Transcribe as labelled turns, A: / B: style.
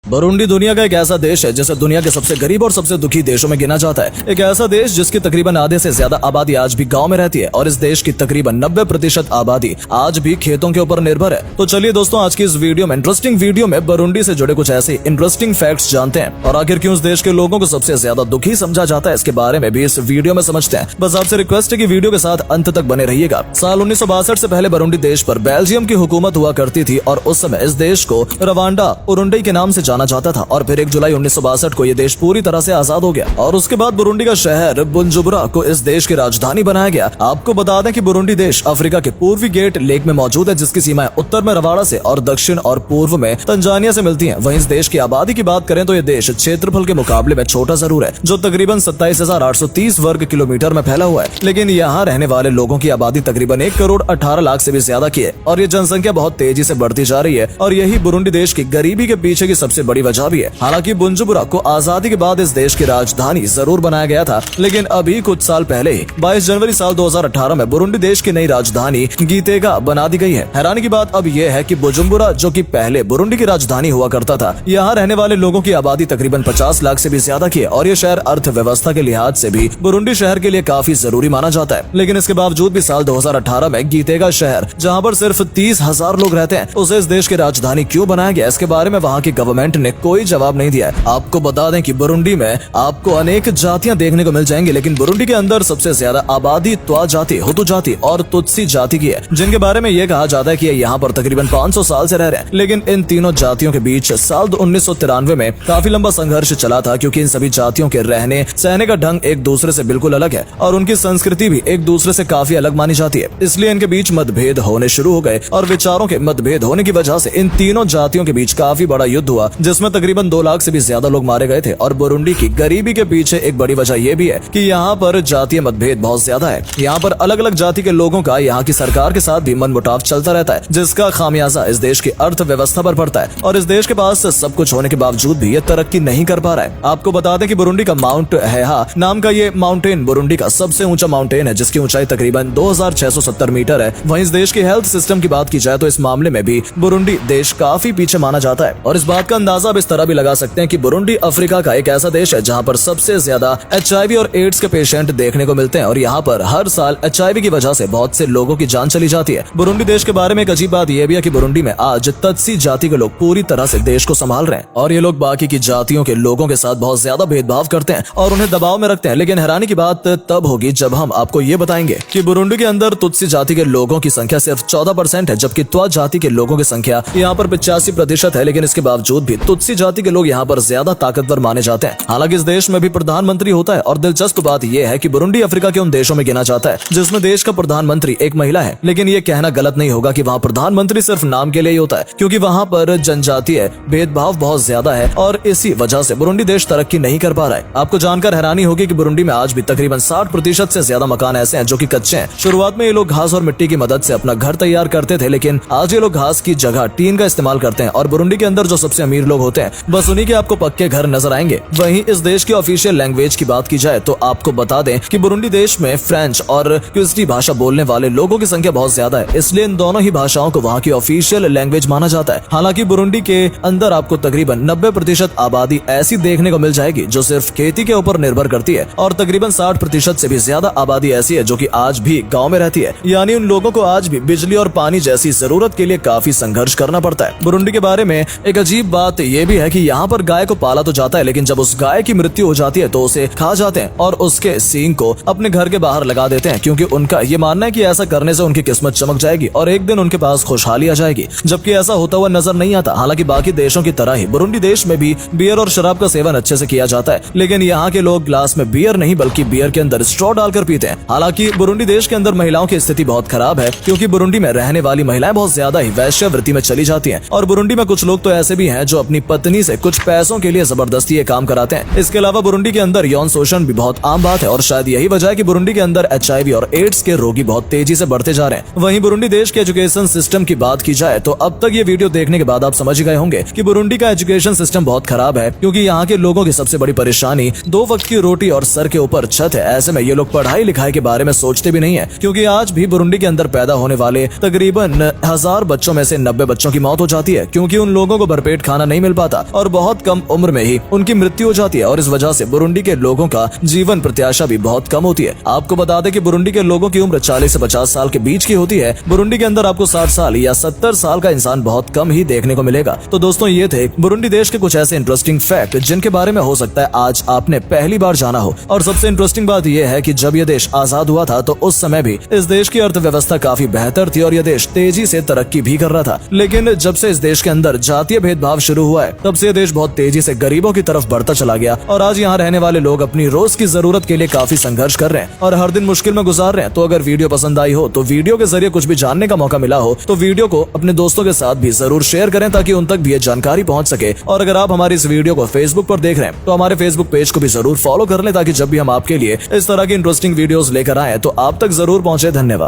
A: Burundi दुनिया का एक ऐसा देश है जिसे दुनिया के सबसे गरीब और सबसे दुखी देशों में गिना जाता है। एक ऐसा देश जिसकी तकरीबन आधे से ज्यादा आबादी आज भी गांव में रहती है और इस देश की तकरीबन 90% आबादी आज भी खेतों के ऊपर निर्भर है। तो चलिए दोस्तों, आज की इस वीडियो में इंटरेस्टिंग वीडियो में बुरुंडी से जुड़े कुछ ऐसे इंटरेस्टिंग फैक्ट्स जानते हैं और आखिर क्यों इस देश के लोगों को सबसे ज्यादा दुखी समझा जाता है, इसके बारे में भी इस वीडियो में समझते हैं। बस आपसे रिक्वेस्ट है कि वीडियो के साथ अंत तक बने रहिएगा। साल 1962 से पहले बुरुंडी देश पर बेल्जियम की हुकूमत हुआ करती थी और उस समय इस देश को रवांडा उरुंडी के नाम से जाना जाता था और फिर 1 जुलाई 1962 को ये देश पूरी तरह से आजाद हो गया और उसके बाद बुरुंडी का शहर बुजुम्बुरा को इस देश की राजधानी बनाया गया। आपको बता दें कि बुरुंडी देश अफ्रीका के पूर्वी गेट लेक में मौजूद है, जिसकी सीमाएं उत्तर में रवांडा से और दक्षिण और पूर्व में तंजानिया से मिलती हैं। वहीं इस देश की आबादी की बात करें तो ये देश क्षेत्रफल के मुकाबले में छोटा जरूर है, जो तकरीबन 27,830 वर्ग किलोमीटर में फैला हुआ है, लेकिन यहाँ रहने वाले लोगों की आबादी तकरीबन 1 करोड़ 18 लाख से भी ज्यादा की है और ये जनसंख्या बहुत तेजी से बढ़ती जा रही है और यही बुरुंडी देश की गरीबी के पीछे की सबसे बड़ी वजह भी है। हालांकि बुजुम्बुरा को आजादी के बाद इस देश की राजधानी जरूर बनाया गया था, लेकिन अभी कुछ साल पहले ही 22 जनवरी साल 2018 में बुरुंडी देश की नई राजधानी गीतेगा बना दी गई है। हैरानी की बात अब यह है कि बुजुम्बुरा, जो कि पहले बुरुंडी की राजधानी हुआ करता था, यहाँ रहने वाले लोगों की आबादी तकरीबन 50 लाख से भी ज्यादा की है और ये शहर अर्थव्यवस्था के लिहाज से भी बुरुंडी शहर के लिए काफी जरूरी माना जाता है। लेकिन इसके बावजूद भी साल 2018 में गीतेगा शहर, जहाँ पर सिर्फ 30,000 लोग रहते हैं, उसे इस देश की राजधानी क्यों बनाया गया, इसके बारे में वहाँ की गवर्नमेंट ने कोई जवाब नहीं दिया है। आपको बता दें कि बुरुंडी में आपको अनेक जातियां देखने को मिल जाएंगी, लेकिन बुरुंडी के अंदर सबसे ज्यादा आबादी त्वा जाति, हुतु जाति और तुत्सी जाति की है, जिनके बारे में यह कहा जाता है कि यहाँ पर तकरीबन 500 साल से रह रहे हैं। लेकिन इन तीनों जातियों के बीच साल 1993 में काफी लंबा संघर्ष चला था, क्योंकि इन सभी जातियों के रहने सहने का ढंग एक दूसरे से बिल्कुल अलग है और उनकी संस्कृति भी एक दूसरे से काफी अलग मानी जाती है। इसलिए इनके बीच मतभेद होने शुरू हो गए और विचारों के मतभेद होने की वजह से इन तीनों जातियों के बीच काफी बड़ा युद्ध हुआ, जिसमें तकरीबन 2 लाख से भी ज्यादा लोग मारे गए थे। और बुरुंडी की गरीबी के पीछे एक बड़ी वजह यह भी है कि यहाँ पर जातीय मतभेद बहुत ज्यादा है। यहाँ पर अलग अलग जाति के लोगों का यहाँ की सरकार के साथ भी मनमुटाव चलता रहता है, जिसका खामियाजा इस देश की अर्थव्यवस्था पर पड़ता है और इस देश के पास सब कुछ होने के बावजूद भी ये तरक्की नहीं कर पा रहा है। आपको बता दें कि बुरुंडी का माउंट हेहा नाम का ये माउंटेन बुरुंडी का सबसे ऊंचा माउंटेन है, जिसकी ऊंचाई तकरीबन 2670 मीटर है। वहीं इस देश के हेल्थ सिस्टम की बात की जाए तो इस मामले में भी बुरुंडी देश काफी पीछे माना जाता है और इस बात का अंदाजा अब इस तरह भी लगा सकते हैं कि बुरुंडी अफ्रीका का एक ऐसा देश है जहाँ पर सबसे ज्यादा HIV और एड्स के पेशेंट देखने को मिलते हैं और यहाँ पर हर साल HIV की वजह से बहुत से लोगों की जान चली जाती है। बुरुंडी देश के बारे में एक अजीब बात यह भी है कि बुरुंडी में आज तत्सी जाति के लोग पूरी तरह से देश को संभाल रहे हैं और ये लोग बाकी की जातियों के लोगों के साथ बहुत ज्यादा भेदभाव करते हैं और उन्हें दबाव में रखते हैं। लेकिन हैरानी की बात तब होगी जब हम आपको ये बताएंगे कि बुरुंडी के अंदर तुत्सी जाति के लोगों की संख्या सिर्फ 14% है, जबकि त्वा जाति के लोगों की संख्या यहाँ पर 85% है। लेकिन इसके बावजूद भी तुत्सी जाति के लोग यहाँ पर ज्यादा ताकतवर माने जाते हैं। हालांकि इस देश में भी प्रधानमंत्री होता है और दिलचस्प बात यह है कि बुरुंडी अफ्रीका के उन देशों में गिना जाता है जिसमें देश का प्रधानमंत्री एक महिला है। लेकिन ये कहना गलत नहीं होगा कि वहाँ प्रधानमंत्री सिर्फ नाम के लिए ही होता है, क्योंकि वहाँ पर जनजातीय भेदभाव बहुत ज्यादा है और इसी वजह से बुरुंडी देश तरक्की नहीं कर पा रहा है। आपको जानकर हैरानी होगी कि बुरुंडी में आज भी तकरीबन 60% से ज्यादा मकान ऐसे हैं जो कि कच्चे हैं। शुरुआत में ये लोग घास और मिट्टी की मदद से अपना घर तैयार करते थे, लेकिन आज ये लोग घास की जगह टीन का इस्तेमाल करते हैं और बुरुंडी के अंदर जो सबसे अमीर लोग होते हैं बस उन्हीं के आपको पक्के घर नजर आएंगे। वहीं इस देश की ऑफिशियल लैंग्वेज की बात की जाए तो आपको बता दें कि बुरुंडी देश में फ्रेंच और क्विस्टी भाषा बोलने वाले लोगों की संख्या बहुत ज्यादा है, इसलिए इन दोनों ही भाषाओं को वहाँ की ऑफिशियल लैंग्वेज माना जाता है। हालांकि बुरुंडी के अंदर आपको तकरीबन 90% आबादी ऐसी देखने को मिल जाएगी जो सिर्फ खेती के ऊपर निर्भर करती है और तकरीबन 60% से भी ज्यादा आबादी ऐसी है जो कि आज भी गाँव में रहती है, यानी उन लोगों को आज भी बिजली और पानी जैसी जरूरत के लिए काफी संघर्ष करना पड़ता है। बुरुंडी के बारे में एक अजीब बात यह भी है कि यहाँ पर गाय को पाला तो जाता है, लेकिन जब उस गाय की मृत्यु हो जाती है तो उसे खा जाते हैं और उसके सींग को अपने घर के बाहर लगा देते हैं, क्योंकि उनका ये मानना है कि ऐसा करने से उनकी किस्मत चमक जाएगी और एक दिन उनके पास खुशहाली आ जाएगी, जबकि ऐसा होता हुआ नजर नहीं आता। हालांकि बाकी देशों की तरह ही बुरुंडी देश में भी बियर और शराब का सेवन अच्छे से किया जाता है, लेकिन यहाँ के लोग ग्लास में बियर नहीं बल्कि बियर के अंदर स्ट्रॉ डालकर पीते हैं। हालांकि बुरुंडी देश के अंदर महिलाओं की स्थिति बहुत खराब है, क्योंकि बुरुंडी में रहने वाली महिलाएं बहुत ज्यादा ही वैश्यावृत्ति में चली जाती हैं और बुरुंडी में कुछ लोग तो ऐसे भी हैं जो अपनी पत्नी से कुछ पैसों के लिए जबरदस्ती ये काम कराते हैं। इसके अलावा बुरुंडी के अंदर यौन शोषण भी बहुत आम बात है और शायद यही वजह है कि बुरुंडी के अंदर HIV और एड्स के रोगी बहुत तेजी से बढ़ते जा रहे हैं। वहीं बुरुंडी देश के एजुकेशन सिस्टम की बात की जाए तो अब तक ये वीडियो देखने के बाद आप समझ गए होंगे कि बुरुंडी का एजुकेशन सिस्टम बहुत खराब है, क्योंकि यहाँ के लोगों की सबसे बड़ी परेशानी 2 वक्त की रोटी और सर के ऊपर छत है। ऐसे में ये लोग पढ़ाई लिखाई के बारे में सोचते भी नहीं है, क्योंकि आज भी बुरुंडी के अंदर पैदा होने वाले तकरीबन 1000 बच्चों में से 90 बच्चों की मौत हो जाती है, क्योंकि उन लोगों को भरपेट खाना नहीं नहीं मिल पाता और बहुत कम उम्र में ही उनकी मृत्यु हो जाती है और इस वजह से बुरुंडी के लोगों का जीवन प्रत्याशा भी बहुत कम होती है। आपको बता दें कि बुरुंडी के लोगों की उम्र 40 से 50 साल के बीच की होती है। बुरुंडी के अंदर आपको 60 साल या 70 साल का इंसान बहुत कम ही देखने को मिलेगा। तो दोस्तों ये थे बुरुंडी देश के कुछ ऐसे इंटरेस्टिंग फैक्ट जिनके बारे में हो सकता है आज आपने पहली बार जाना हो। और सबसे इंटरेस्टिंग बात यह है कि जब यह देश आजाद हुआ था तो उस समय भी इस देश की अर्थव्यवस्था काफी बेहतर थी और यह देश तेजी से तरक्की भी कर रहा था। लेकिन जब से इस देश के अंदर जातीय भेदभाव शुरू हुआ है तब से यह देश बहुत तेजी से गरीबों की तरफ बढ़ता चला गया और आज यहाँ रहने वाले लोग अपनी रोज की जरूरत के लिए काफी संघर्ष कर रहे हैं और हर दिन मुश्किल में गुजार रहे हैं। तो अगर वीडियो पसंद आई हो तो वीडियो के जरिए कुछ भी जानने का मौका मिला हो तो वीडियो को अपने दोस्तों के साथ भी जरूर शेयर करें ताकि उन तक भी ये जानकारी पहुंच सके। और अगर आप हमारी इस वीडियो को फेसबुक पर देख रहे हैं तो हमारे फेसबुक पेज को भी जरूर फॉलो कर लें ताकि जब भी हम आपके लिए इस तरह की इंटरेस्टिंग वीडियोस लेकर आए तो आप तक जरूर पहुंचे। धन्यवाद।